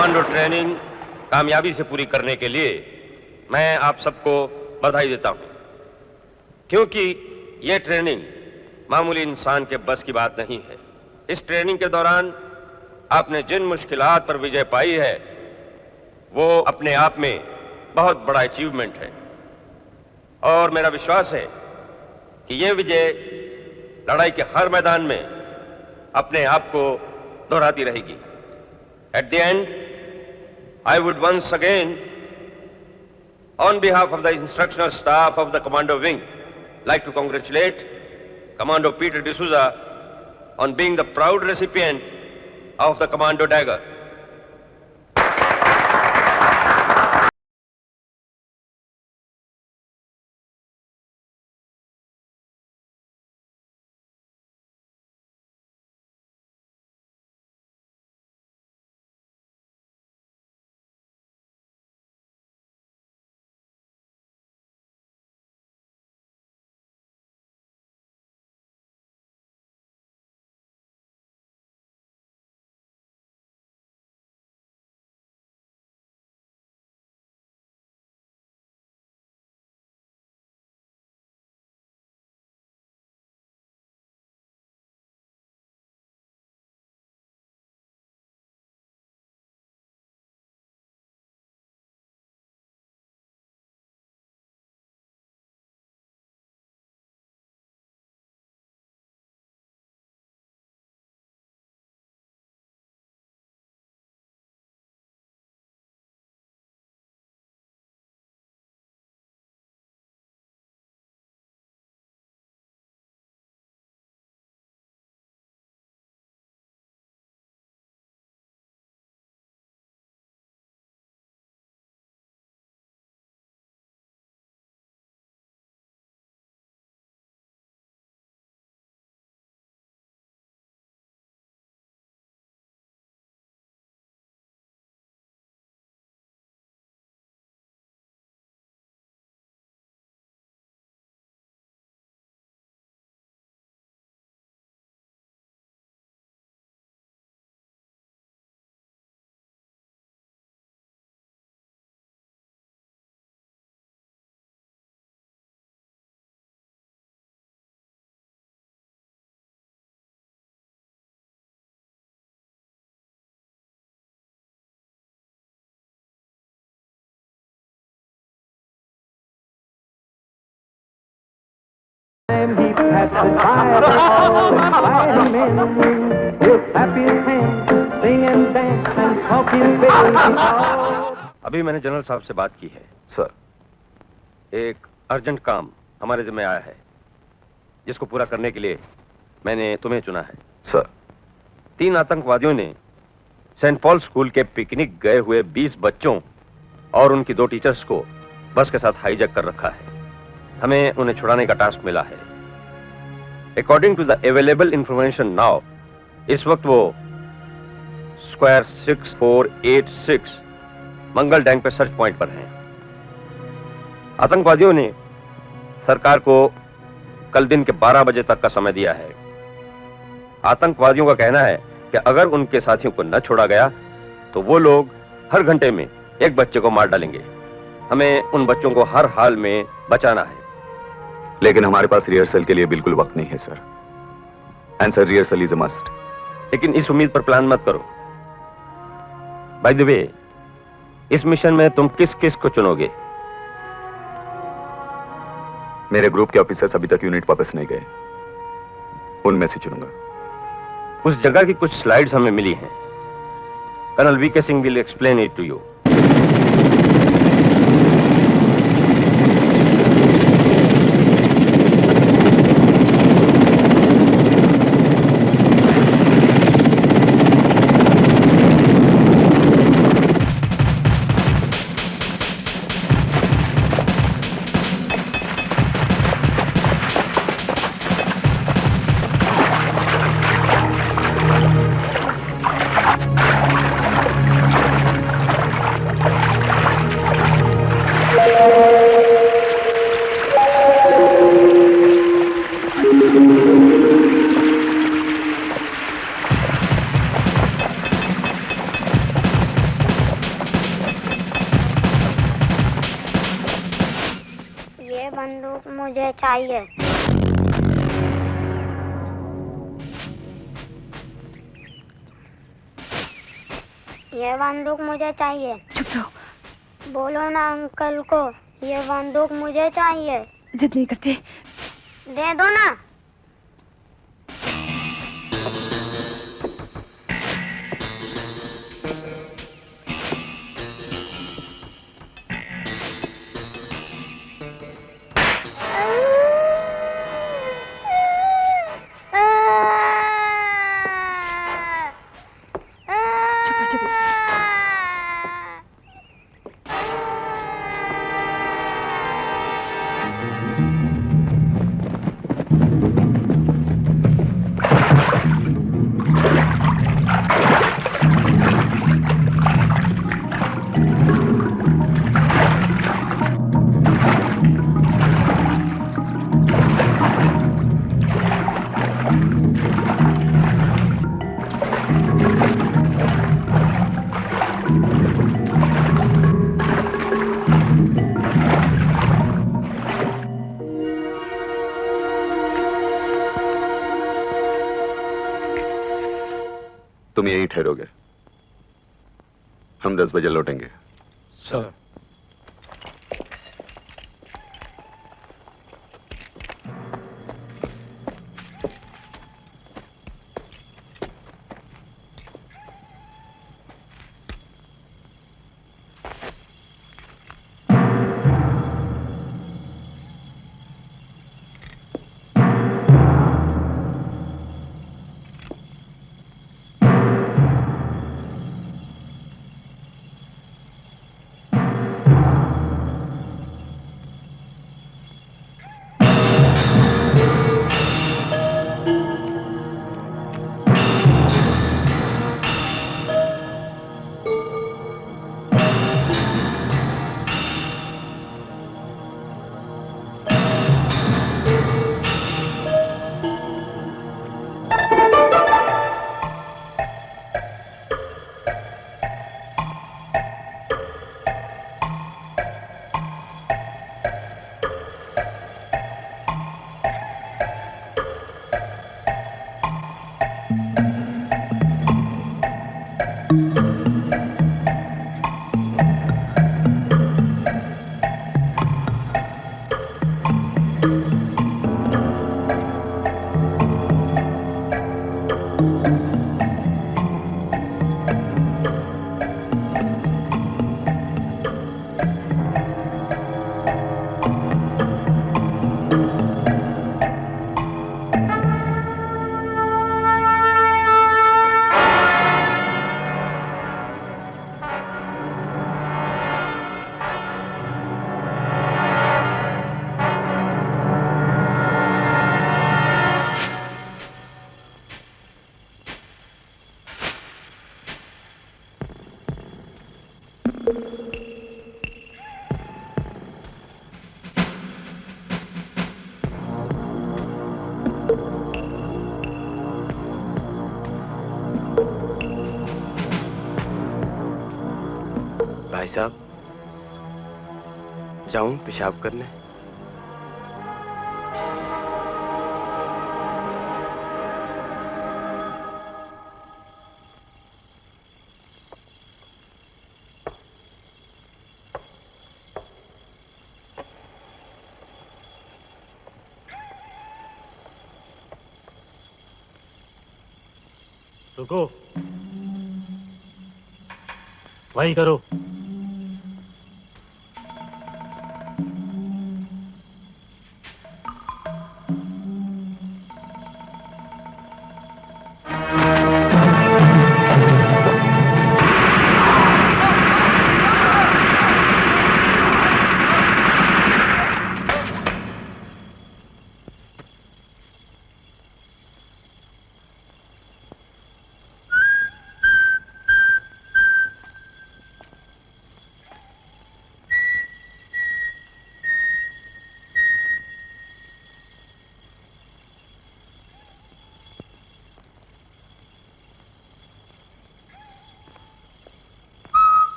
Commando training कामयाबी से पूरी करने के लिए मैं आप सबको बधाई देता हूं, क्योंकि यह ट्रेनिंग मामूली इंसान के बस की बात नहीं है। इस ट्रेनिंग के दौरान आपने जिन मुश्किलात पर विजय पाई है वो अपने आप में बहुत बड़ा अचीवमेंट है, और मेरा विश्वास है कि यह विजय लड़ाई के हर मैदान में अपने आप को दोहराती रहेगी। At the end, I would once again, on behalf of the instructional staff of the Commando Wing, like to congratulate Commando Peter D'Souza on being the proud recipient of the Commando Dagger. He passes by all inviting men with happy hands, sing and dance and talk his business. अभी मैंने general साहब से बात की है। Sir, एक urgent काम हमारे जिम्मे आया है, जिसको पूरा करने के लिए मैंने तुम्हें चुना है। सर, 3 आतंकवादियों ने सेंट पॉल स्कूल के पिकनिक गए हुए 20 बच्चों और उनकी 2 टीचर्स को बस के साथ हाईजैक कर रखा है। हमें उन्हें छुड़ाने का टास्क मिला है। According to the available information now, इस वक्त वो स्क्वायर 6486 मंगल डैंग पे सर्च पॉइंट पर हैं। आतंकवादियों ने सरकार को कल दिन के 12 बजे तक का समय दिया है। आतंकवादियों का कहना है कि अगर उनके साथियों को न छोड़ा गया तो वो लोग हर घंटे में एक बच्चे को मार डालेंगे। हमें उन बच्चों को हर हाल में बचाना है। लेकिन हमारे पास रिहर्सल के लिए बिल्कुल वक्त नहीं है sir. And sir, rehearsal is a must. लेकिन इस उम्मीद पर प्लान मत करो। बाय द वे, इस मिशन में तुम किस किस को चुनोगे? मेरे ग्रुप के ऑफिसर्स अभी तक यूनिट वापस नहीं गए, उनमें से चुनूंगा। उस जगह की कुछ स्लाइड्स हमें मिली हैं। Colonel VK Singh will explain it to you. मुझे चाहिए। ये बंदूक मुझे चाहिए। चुप रहो। बोलो ना अंकल को, ये बंदूक मुझे चाहिए। जिद नहीं करते। दे दो ना। तुम यहीं ठहरोगे, हम 10 बजे लौटेंगे। सर। भाई साहब, जाऊं पेशाब करने? रुको, वही करो।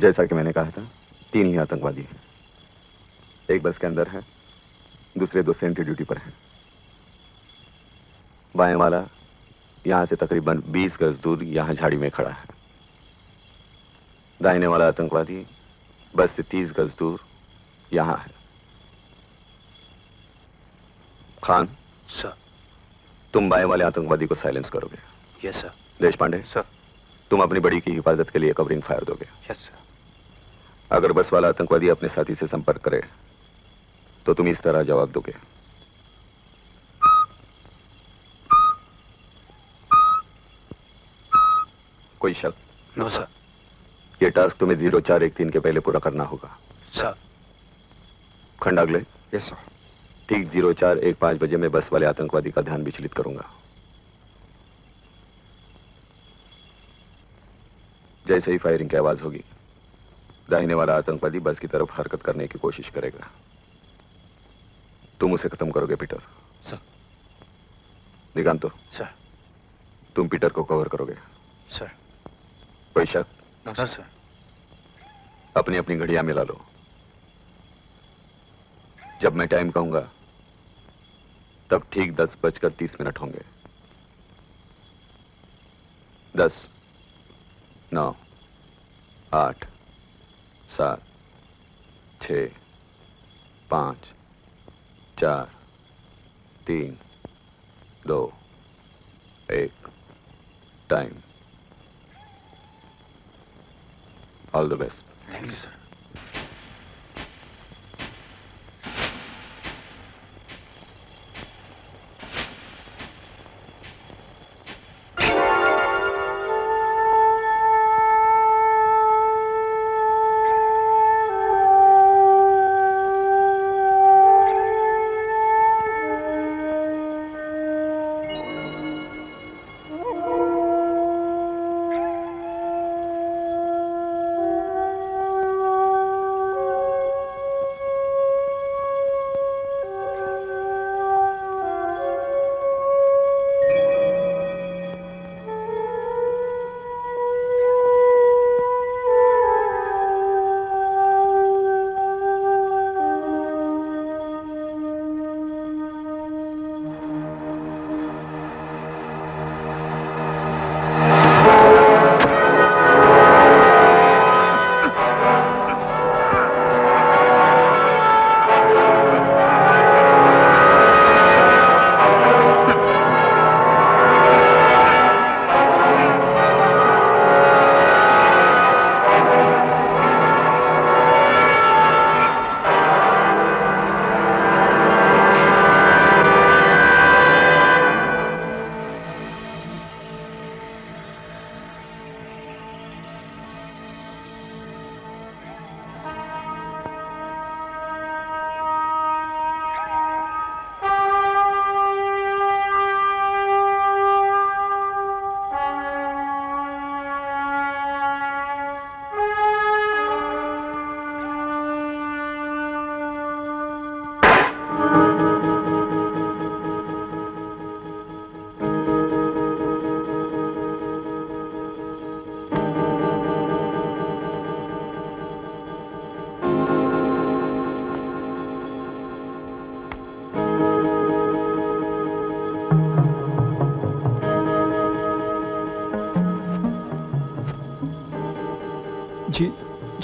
जैसा कि मैंने कहा था, 3 ही आतंकवादी हैं। एक बस के अंदर है, दूसरे 2 सेंट्री ड्यूटी पर हैं। बाएं वाला यहां से तकरीबन 20 गज दूर यहां झाड़ी में खड़ा है। दाहिने वाला आतंकवादी बस से 30 गज दूर यहां है। खान सर। तुम बाएं वाले आतंकवादी को साइलेंस करोगे। Yes sir. देश पांडे सर। तुम अपनी बड़ी की हिफाजत के लिए कवरिंग फायर दोगे। Yes sir. अगर बस वाला आतंकवादी अपने साथी से संपर्क करे तो तुम इस तरह जवाब दोगे। कोई शक? No sir. ये टास्क तुम्हें 0413 के पहले पूरा करना होगा। सर। खंडागले? Yes sir. ठीक 0415 बजे मैं बस वाले आतंकवादी का ध्यान विचलित करूंगा। जैसे ही फायरिंग की आवाज होगी, दाहिने वाला आतंकवादी बस की तरफ हरकत करने की कोशिश करेगा। तुम उसे खत्म करोगे पीटर। सर। दिगांतो? सर। तुम पीटर को कवर करोगे। सर। कोई शक? No sir. अपनी अपनी घड़ियां मिला लो। जब मैं टाइम कहूंगा तब ठीक 10:30 होंगे। 10, 9, 8, 7, 6, 5, 4, 3, 2, 1, time. All the best. Thank you sir.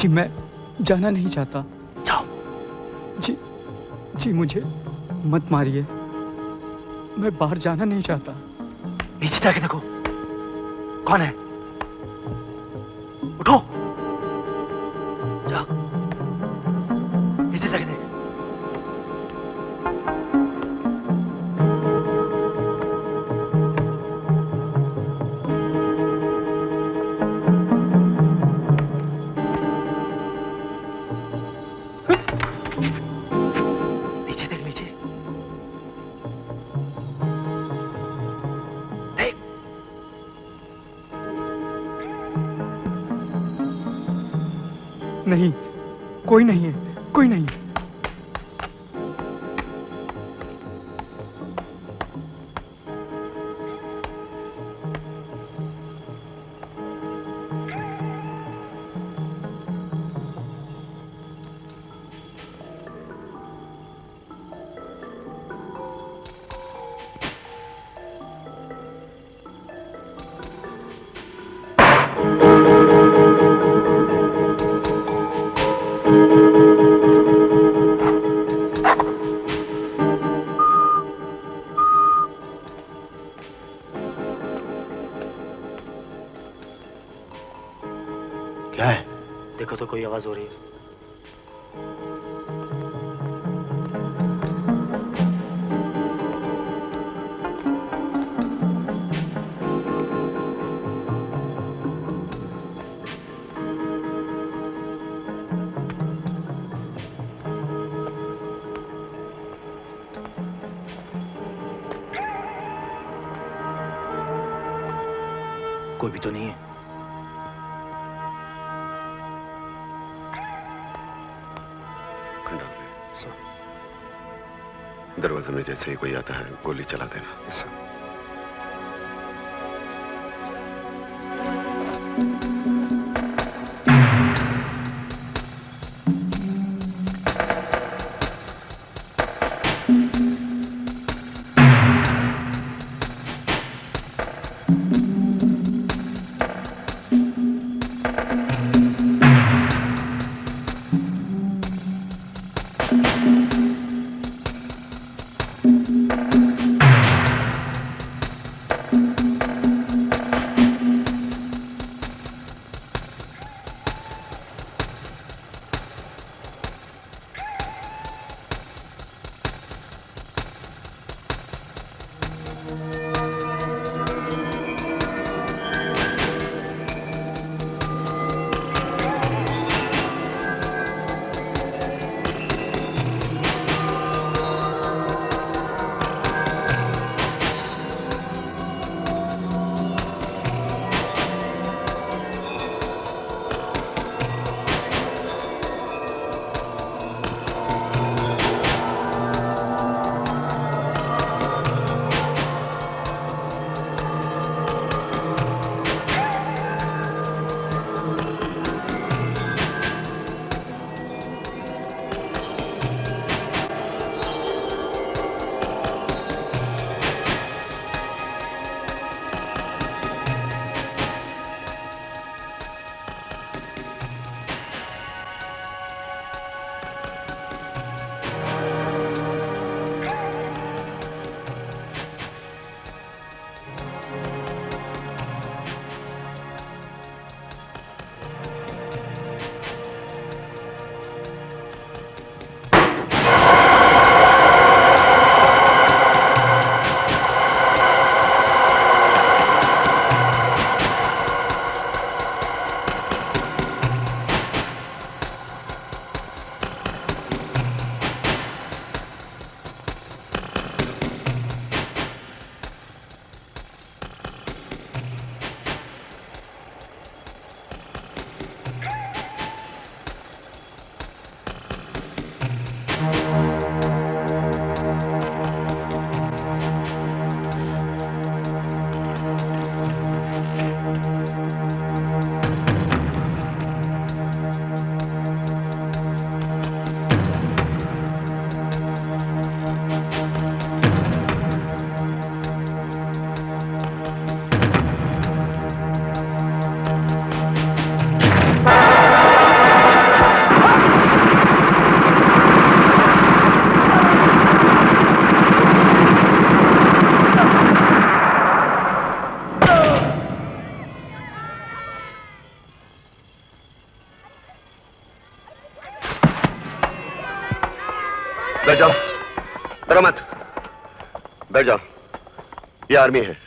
जी मैं जाना नहीं चाहता। जाओ। जी मुझे मत मारिए, मैं बाहर जाना नहीं चाहता। नीचे जाके देखो कौन है। उठो, जाओ नीचे जाके देख। नहीं, कोई नहीं है, कोई नहीं। क्या है? देखो तो कोई आवाज हो रही है। कोई भी तो नहीं है। दरवाजे में जैसे ही कोई आता है गोली चला देना। बैठ जाओ, डरो मत, बैठ जाओ, ये आर्मी है।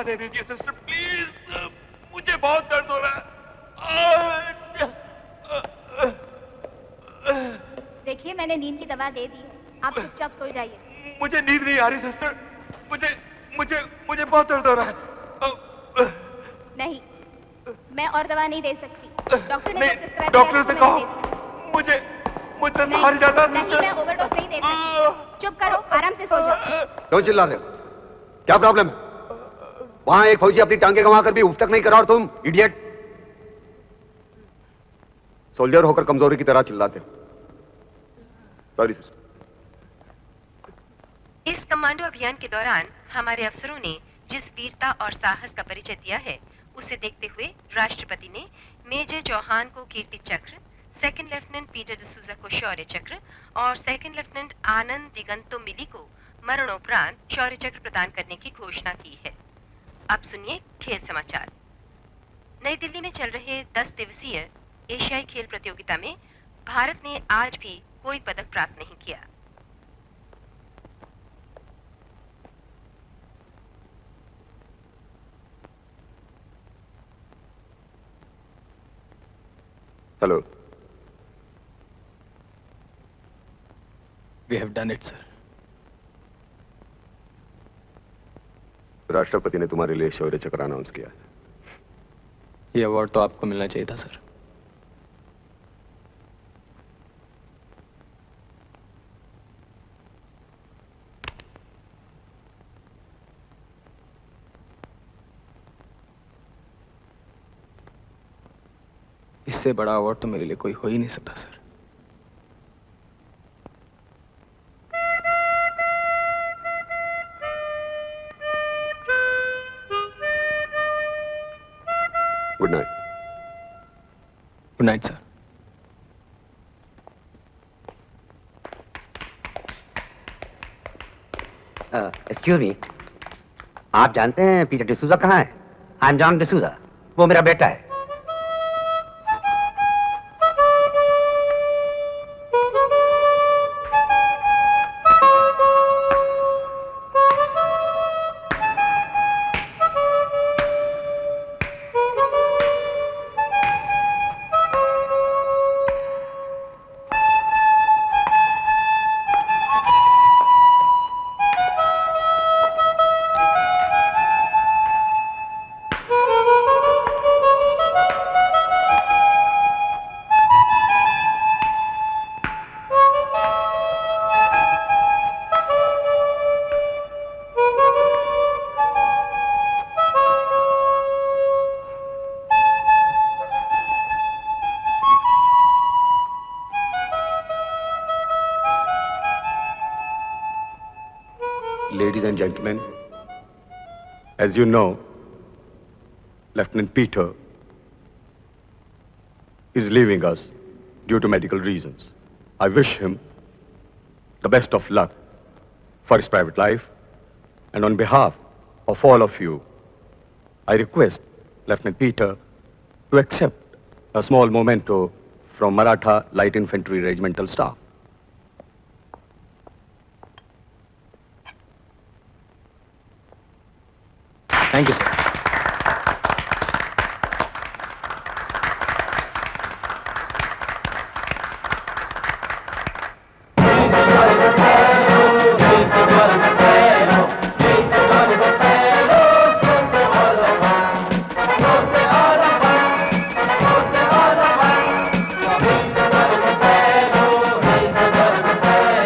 दे दीजिए सिस्टर प्लीज, मुझे बहुत दर्द हो रहा है। देखिए मैंने नींद की दवा दे दी, आप चुपचाप सो जाइए। मुझे नींद नहीं आ रही सिस्टर, मुझे मुझे मुझे बहुत दर्द हो रहा है। नहीं, मैं और दवा नहीं दे सकती। डॉक्टर ने डॉक्टर से कहो, मुझे मुझसे सहारी जाता है। नहीं, मैं ओवरडोज नहीं दे सकती। चुप करो, आराम से सो जाओ। क्यों चिल्ला रहे हो? क्या प्रॉब्लम है? वहां एक फौजी अपनी टांगे गंवा कर भी उफ तक नहीं करा और तुम इडियट सोल्जर होकर कमजोरी की तरह चिल्लाते। Sorry sister. कमांडो अभियान के दौरान हमारे अफसरों ने जिस वीरता और साहस का परिचय दिया है, उसे देखते हुए राष्ट्रपति ने मेजर चौहान को कीर्ति चक्र, सेकंड लेफ्टिनेंट पीटर डिसूजा को शौर्य चक्र और सेकंड लेफ्टिनेंट आनंद दिगंतो मिली को मरणोपरांत शौर्य चक्र प्रदान करने की घोषणा की है। अब सुनिए खेल समाचार। नई दिल्ली में चल रहे 10 दिवसीय एशियाई खेल प्रतियोगिता में भारत ने आज भी कोई पदक प्राप्त नहीं किया। Hello. We have done it, sir. राष्ट्रपति ने तुम्हारे लिए शौर्य चक्र अनाउंस किया। ये अवार्ड तो आपको मिलना चाहिए था, सर। इससे बड़ा अवार्ड तो मेरे लिए कोई हो ही नहीं सकता, sir. Good night. Good night, sir. Excuse me, आप जानते हैं पीटर डिसूजा कहाँ है? आई एम जॉन डिसूजा, वो मेरा बेटा है। Ladies and gentlemen, as you know, Lieutenant Peter is leaving us due to medical reasons. I wish him the best of luck for his private life, and on behalf of all of you, I request Lieutenant Peter to accept a small memento from Maratha Light Infantry Regimental staff.